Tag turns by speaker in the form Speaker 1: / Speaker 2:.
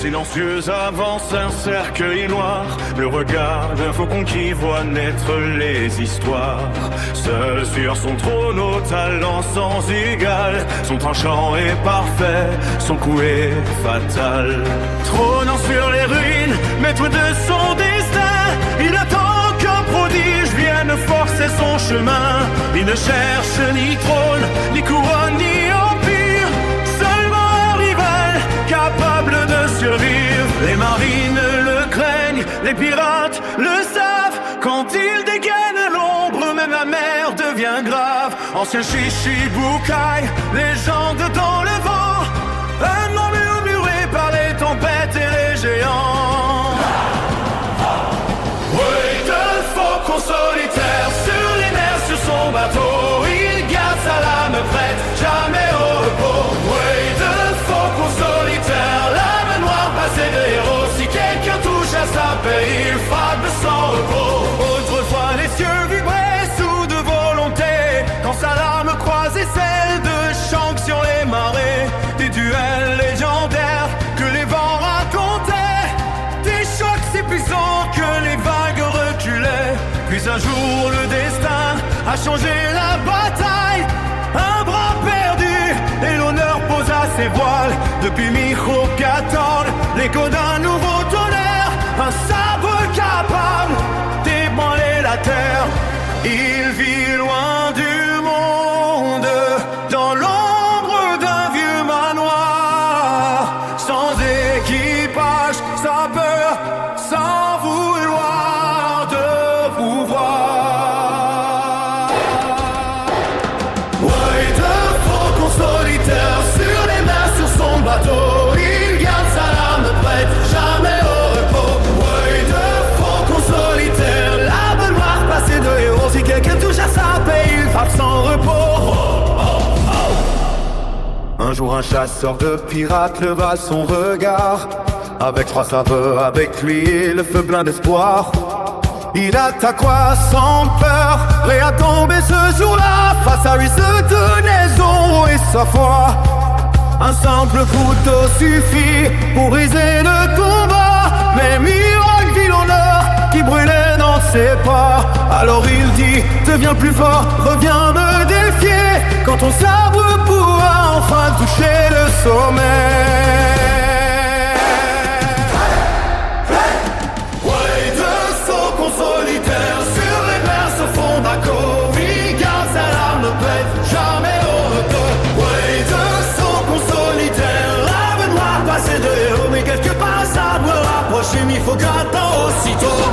Speaker 1: Silencieux avance un cercueil noir, le regard d'un faucon qui voit naître les histoires. Seul sur son trône au talent sans égal, son tranchant est parfait, son coup est fatal. Trônant sur les ruines, maître de son destin, il attend qu'un prodige vienne forcer son chemin. Il ne cherche ni trône, ni couronne, ni empire, seulement un rival capable de survivre. Les marines le craignent, les pirates le savent. Quand il dégaine l'ombre, même la mer devient grave. Ancien Chichibukai, légende dans le vent, un nom murmuré par les tempêtes et les géants. Oui, de faucon solitaire sur les mers, sur son bateau, il garde sa lame prête, jamais au repos. Oui, de faucon solitaire, lame noire passée de héros. Si quelqu'un touche à sa paix, il frappe sans repos. Autrefois les cieux vibraient sous de volonté, quand sa lame croisait celle de Shanks sur les marées. Des duels légendaires que les vents racontaient, des chocs si puissants que les vagues reculaient. Puis un jour le destin a changé la bataille, un bras perdu et l'honneur posa ses voiles. Depuis Miho 14, l'écho d'un nouveau tonnerre, un sabre capable d'ébranler la terre. Il vit loin du monde, dans l'ombre d'un vieux manoir, sans équipage, sans peur, sans vouloir de pouvoir. Ouais, de faucon solitaire sur les mers, sur son bateau, il garde sa lame prête, jamais au repos. Ouais, de faucon solitaire, lame noire passée de héros. Si quelqu'un touche à sa paix, il frappe sans repos. Un jour un chasseur de pirates leva son regard, avec 3 sabreux, avec lui le feu plein d'espoir. Il attaqua sans peur, prêt à tomber ce jour-là. Face à lui se tenait Zoro et sa foi. Un simple couteau suffit pour briser le combat, mais Mihawk vit l'honneur qui brûlait dans ses pas. Alors il dit, deviens plus fort, reviens me défier, quand ton sabre pourra enfin toucher le sommet. Ouais, de faucon solitaire sur les mers, sur fond d'accord, il garde sa lame prête, jamais au repos. Ouais, de faucon solitaire, lame noire passée de héros, mais quelque part ça me rapproche, il faut qu'attendre aussitôt.